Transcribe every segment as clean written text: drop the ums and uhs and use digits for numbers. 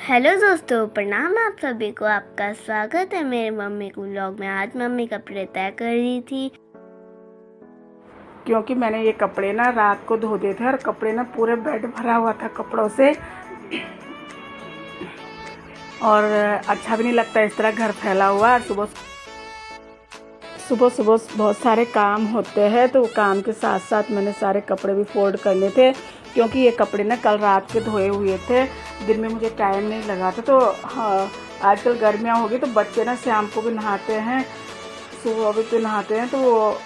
Hello दोस्तों, प्रणाम आप सभी को। आपका स्वागत है मेरे मम्मी को व्लॉग में। आज मम्मी कपड़े तय कर रही थी क्योंकि मैंने ये कपड़े ना रात को धो दिए थे और कपड़े ना पूरे बेड भरा हुआ था कपड़ों से, और अच्छा भी नहीं लगता इस तरह घर फैला हुआ। और सुबह सुबह बहुत सारे काम होते हैं, तो काम के साथ साथ मैंने सारे कपड़े भी फोल्ड करने थे, क्योंकि ये कपड़े ना कल रात के धोए हुए थे। दिन में मुझे टाइम नहीं लगा था। तो हाँ, आजकल गर्मियाँ होगी तो बच्चे ना शाम को भी नहाते हैं, सुबह भी तो नहाते हैं, तो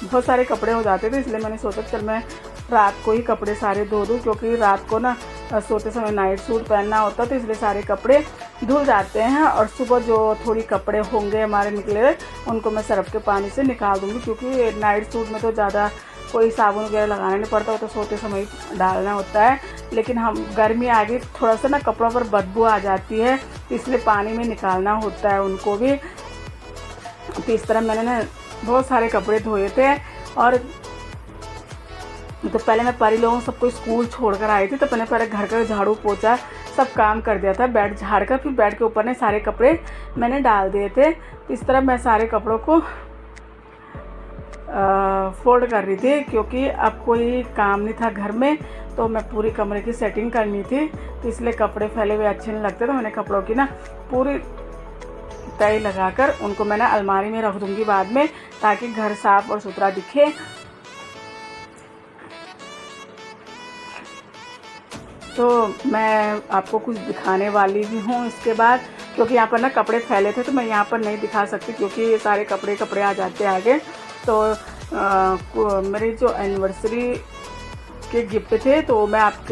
बहुत सारे कपड़े हो जाते थे। इसलिए मैंने सोचा चल मैं रात को ही कपड़े सारे धो दूँ, क्योंकि रात को ना सोते समय नाइट सूट पहनना होता, तो इसलिए सारे कपड़े धुल जाते हैं। और सुबह जो थोड़ी कपड़े होंगे हमारे निकले हुए, उनको मैं सर्फ के पानी से निकाल दूँगी, क्योंकि नाइट सूट में तो ज़्यादा कोई साबुन वगैरह लगाना नहीं पड़ता, वो तो सोते समय डालना होता है। लेकिन हम गर्मी आ गई, थोड़ा सा ना कपड़ों पर बदबू आ जाती है, इसलिए पानी में निकालना होता है उनको भी। तो इस तरह मैंने ना बहुत सारे कपड़े धोए थे। और तो पहले मैं परी लोगों सबको स्कूल छोड़कर आई थी, तो मैंने पहले घर का झाड़ू पोछा सब काम कर दिया था, बेड झाड़ कर। फिर बेड के ऊपर ने सारे कपड़े मैंने डाल दिए थे। तो इस तरह मैं सारे कपड़ों को फोल्ड कर रही थी, क्योंकि अब कोई काम नहीं था घर में, तो मैं पूरी कमरे की सेटिंग करनी थी। तो इसलिए कपड़े फैले हुए अच्छे नहीं लगते, तो मैंने कपड़ों की ना पूरी तय लगाकर उनको मैं ना अलमारी में रख दूँगी बाद में, ताकि घर साफ़ और सुथरा दिखे। तो मैं आपको कुछ दिखाने वाली भी हूँ इसके बाद, क्योंकि यहाँ पर ना कपड़े फैले थे, तो मैं यहाँ पर नहीं दिखा सकती, क्योंकि ये सारे कपड़े आ जाते आगे। तो मेरी जो एनिवर्सरी के गिफ्ट थे, तो मैं आप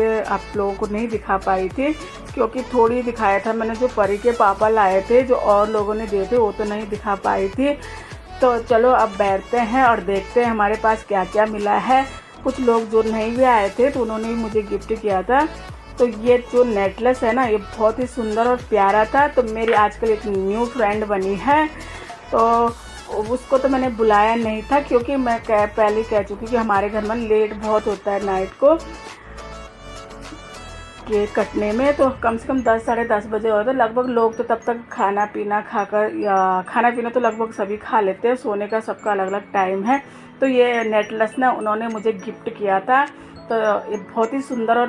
लोगों को नहीं दिखा पाई थी, क्योंकि थोड़ी दिखाया था मैंने। जो परी के पापा लाए थे, जो और लोगों ने दिए थे, वो तो नहीं दिखा पाई थी। तो चलो अब बैठते हैं और देखते हैं हमारे पास क्या क्या मिला है। कुछ लोग जो नहीं भी आए थे, तो उन्होंने भी मुझे गिफ्ट किया था। तो ये जो नेकलेस है ना, ये बहुत ही सुंदर और प्यारा था। तो मेरी आजकल एक न्यू फ्रेंड बनी है, तो उसको तो मैंने बुलाया नहीं था, क्योंकि मैं पहले कह चुकी कि हमारे घर में लेट बहुत होता है नाइट को केक कटने में। तो कम से कम 10 साढ़े 10 बजे होता है लगभग। लोग तो तब तक खाना पीना खाकर, या खाना पीना तो लगभग सभी खा लेते हैं, सोने का सबका अलग अलग टाइम है। तो ये नेकलेस ना उन्होंने मुझे गिफ्ट किया था। तो ये बहुत ही सुंदर और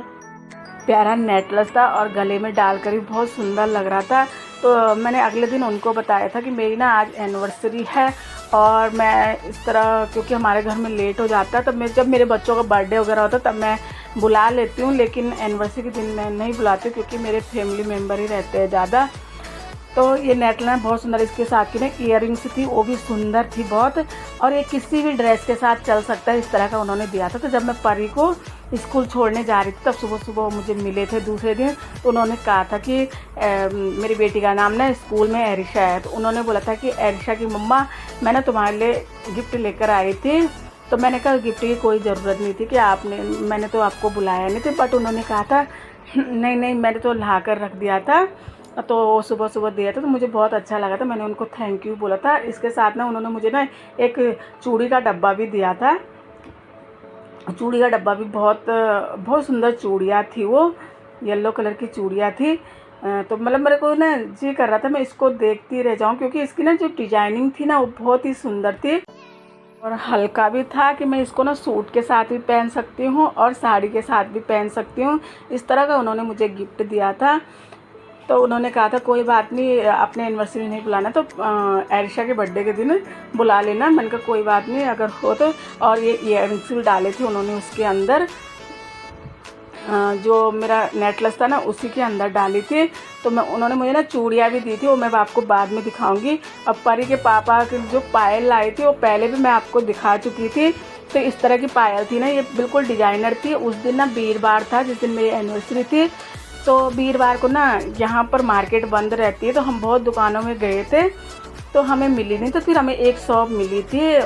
प्यारा नेकलेस था, और गले में डालकर भी बहुत सुंदर लग रहा था। तो मैंने अगले दिन उनको बताया था कि मेरी ना आज एनिवर्सरी है, और मैं इस तरह, क्योंकि हमारे घर में लेट हो जाता है, तब मैं जब मेरे बच्चों का बर्थडे वगैरह होता है तब मैं बुला लेती हूँ, लेकिन एनिवर्सरी के दिन मैं नहीं बुलाती, क्योंकि मेरे फैमिली मेम्बर ही रहते हैं ज़्यादा। तो ये नेकलेस बहुत सुंदर, इसके साथ की ना इयररिंग्स थी, वो भी सुंदर थी बहुत, और ये किसी भी ड्रेस के साथ चल सकता है, इस तरह का उन्होंने दिया था। तो जब मैं परी को स्कूल छोड़ने जा रही थी, तब सुबह सुबह मुझे मिले थे दूसरे दिन। तो उन्होंने कहा था कि मेरी बेटी का नाम ना स्कूल में एरिशा है, तो उन्होंने बोला था कि एरिशा की मम्मा, मैं ना तुम्हारे लिए गिफ्ट लेकर आई थी। तो मैंने कहा गिफ्ट की कोई ज़रूरत नहीं थी, कि मैंने तो आपको बुलाया नहीं था। बट उन्होंने कहा था नहीं मैंने तो ला कर रख दिया था, तो सुबह सुबह दिया था, तो मुझे बहुत अच्छा लगा था। मैंने उनको थैंक यू बोला था। इसके साथ ना उन्होंने मुझे ना एक चूड़ी का डब्बा भी दिया था। चूड़ी का डब्बा भी बहुत सुंदर चूड़ियाँ थी, वो येलो कलर की चूड़ियाँ थी। तो मतलब मेरे को ना जी कर रहा था मैं इसको देखती रह जाऊँ, क्योंकि इसकी ना जो डिजाइनिंग थी ना, वो बहुत ही सुंदर थी, और हल्का भी था, कि मैं इसको ना सूट के साथ भी पहन सकती हूँ और साड़ी के साथ भी पहन सकती हूँ। इस तरह का उन्होंने मुझे गिफ्ट दिया था। तो उन्होंने कहा था कोई बात नहीं, अपने एनिवर्सरी नहीं बुलाना, तो एरिशा के बर्थडे के दिन बुला लेना। मैंने कहा कोई बात नहीं अगर हो तो। और ये ईयररिंग्स भी डाले थे उन्होंने उसके अंदर, जो मेरा नेकलेस था ना उसी के अंदर डाली थी। तो उन्होंने मुझे ना चूड़ियाँ भी दी थी, वो मैं आपको बाद में दिखाऊंगी। अब परी के पापा की जो पायल लाई थी, वो पहले भी मैं आपको दिखा चुकी थी। तो इस तरह की पायल थी ना, ये बिल्कुल डिजाइनर थी। उस दिन ना वीरवार था, जिस दिन मेरी एनिवर्सरी थी। तो वीरवार को ना यहाँ पर मार्केट बंद रहती है, तो हम बहुत दुकानों में गए थे, तो हमें मिली नहीं। तो फिर हमें एक शॉप मिली थी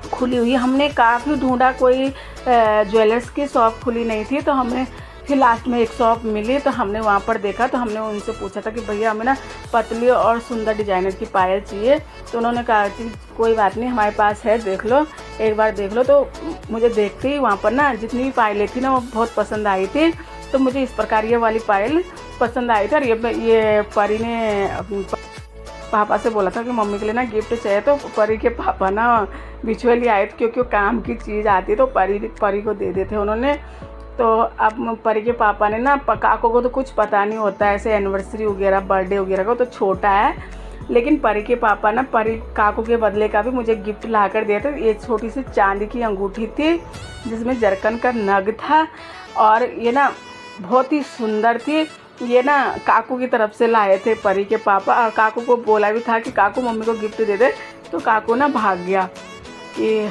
खुली हुई। हमने काफ़ी ढूंढा, कोई ज्वेलर्स की शॉप खुली नहीं थी, तो हमें फिर लास्ट में एक शॉप मिली। तो हमने वहाँ पर देखा, तो हमने उनसे पूछा था कि भैया हमें ना पतली और सुंदर डिजाइनर की पायल चाहिए। तो उन्होंने कहा कि कोई बात नहीं, हमारे पास है, देख लो, एक बार देख लो। तो मुझे देखते ही वहाँ पर ना जितनी भी पायलें थी ना, वो बहुत पसंद आई थी। तो तो मुझे इस प्रकार ये वाली पायल पसंद आई थी। और ये परी ने अपने पापा से बोला था कि मम्मी के लिए ना गिफ्ट चाहिए, तो परी के पापा ना बिचुअली आए थे, क्योंकि वो काम की चीज़ आती है तो परी को दे देते उन्होंने। तो अब परी के पापा ने ना, काको को तो कुछ पता नहीं होता है ऐसे एनिवर्सरी वगैरह बर्थडे वगैरह का, तो छोटा है, लेकिन परी के पापा ना काको के बदले का भी मुझे गिफ्ट ला कर दिया था। ये छोटी सी चांदी की अंगूठी थी जिसमें जरकन का नग था, और ये ना बहुत ही सुंदर थी। ये ना काकू की तरफ से लाए थे परी के पापा, और काकू को बोला भी था कि काकू मम्मी को गिफ्ट दे दे, तो काकू ना भाग गया कि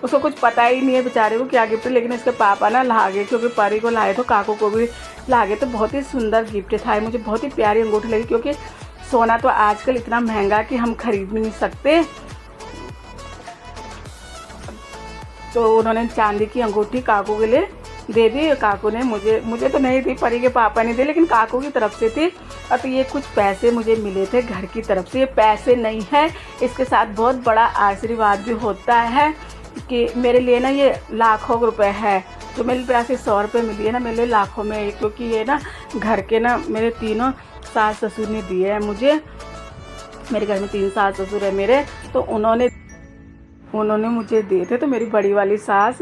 उसको कुछ पता ही नहीं है बेचारे को क्या गिफ्ट, लेकिन इसके पापा ना ला गए, क्योंकि परी को लाए तो काकू को भी ला गए। तो बहुत ही सुंदर गिफ्ट था, मुझे बहुत ही प्यारी अंगूठी लगी, क्योंकि सोना तो आजकल इतना महंगा कि हम खरीद नहीं सकते। तो उन्होंने चांदी की अंगूठी काकू के लिए दे दी। काकू ने मुझे तो नहीं दी, परी के पापा ने दी, लेकिन काकू की तरफ से थी। और तो ये कुछ पैसे मुझे मिले थे घर की तरफ से। ये पैसे नहीं है, इसके साथ बहुत बड़ा आशीर्वाद भी होता है कि मेरे लिए ना ये लाखों रुपए है। जो मेरे पैसे 100 रुपये मिली है ना, मेरे लिए लाखों में है, क्योंकि ये ना घर के ना मेरे तीनों सास ससुर ने दिए हैं मुझे। मेरे घर में 3 सास ससुर है मेरे, तो उन्होंने मुझे दिए थे। तो मेरी बड़ी वाली सास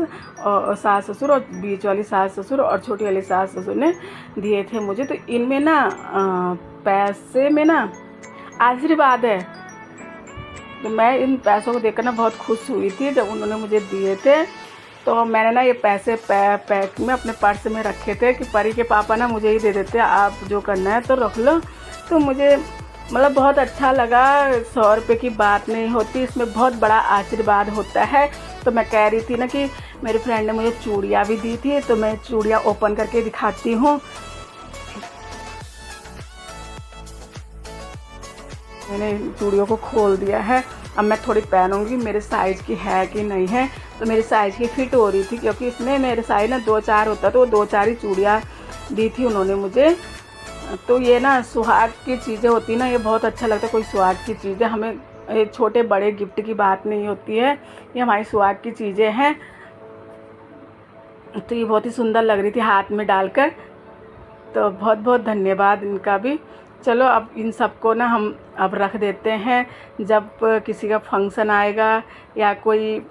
ससुर और बीच वाली सास ससुर और छोटी वाली सास ससुर ने दिए थे मुझे। तो इनमें ना पैसे में ना आशीर्वाद है। तो मैं इन पैसों को देखकर ना बहुत खुश हुई थी जब उन्होंने मुझे दिए थे। तो मैंने ना ये पैसे पैक में अपने पर्स में रखे थे कि परी के पापा ना मुझे ही दे देते, आप जो करना है तो रख लो। तो मुझे मतलब बहुत अच्छा लगा। 100 रुपये की बात नहीं होती, इसमें बहुत बड़ा आशीर्वाद होता है। तो मैं कह रही थी ना कि मेरी फ्रेंड ने मुझे चूड़ियाँ भी दी थी, तो मैं चूड़ियाँ ओपन करके दिखाती हूँ। मैंने चूड़ियों को खोल दिया है, अब मैं थोड़ी पहनूंगी मेरे साइज़ की है कि नहीं है। तो मेरी साइज़ की फिट हो रही थी, क्योंकि इसमें मेरे साइज़ ना 2-4 होता, तो 2-4 ही चूड़ियाँ दी थी उन्होंने मुझे। तो ये ना सुहाग की चीज़ें होती ना, ये बहुत अच्छा लगता है। कोई सुहाग की चीज़ें, हमें छोटे बड़े गिफ्ट की बात नहीं होती है, ये हमारी सुहाग की चीज़ें हैं। तो ये बहुत ही सुंदर लग रही थी हाथ में डालकर। तो बहुत बहुत धन्यवाद इनका भी। चलो अब इन सबको ना हम अब रख देते हैं, जब किसी का फंक्शन आएगा या कोई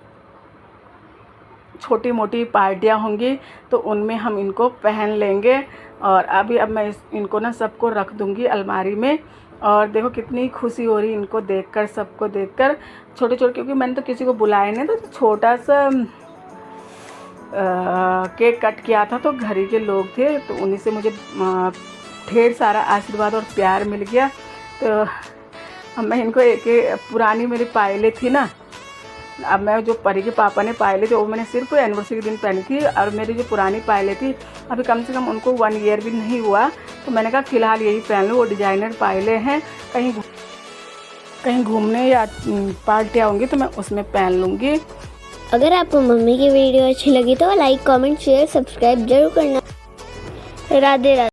छोटी मोटी पार्टियाँ होंगी तो उनमें हम इनको पहन लेंगे। और अब मैं इनको ना सबको रख दूँगी अलमारी में। और देखो कितनी खुशी हो रही इनको देखकर, सबको देखकर, छोटे छोटे, क्योंकि मैंने तो किसी को बुलाया नहीं, तो छोटा सा केक कट किया था, तो घर ही के लोग थे, तो उन्हीं से मुझे ढेर सारा आशीर्वाद और प्यार मिल गया। तो अब मैं इनको एक पुरानी मेरी पायलें थी ना, अब मैं जो परी के पापा ने पायलें थी वो मैंने सिर्फ एनिवर्सरी के दिन पहनी थी। और मेरी जो पुरानी पायलें थी अभी कम से कम उनको 1 ईयर भी नहीं हुआ, तो मैंने कहा फ़िलहाल यही पहन लूँ। वो डिज़ाइनर पायलें हैं, कहीं घूमने या पार्टियाँ होंगी तो मैं उसमें पहन लूँगी। अगर आपको मम्मी की वीडियो अच्छी लगी तो लाइक, कमेंट, शेयर, सब्सक्राइब जरूर करना। राधे राधे।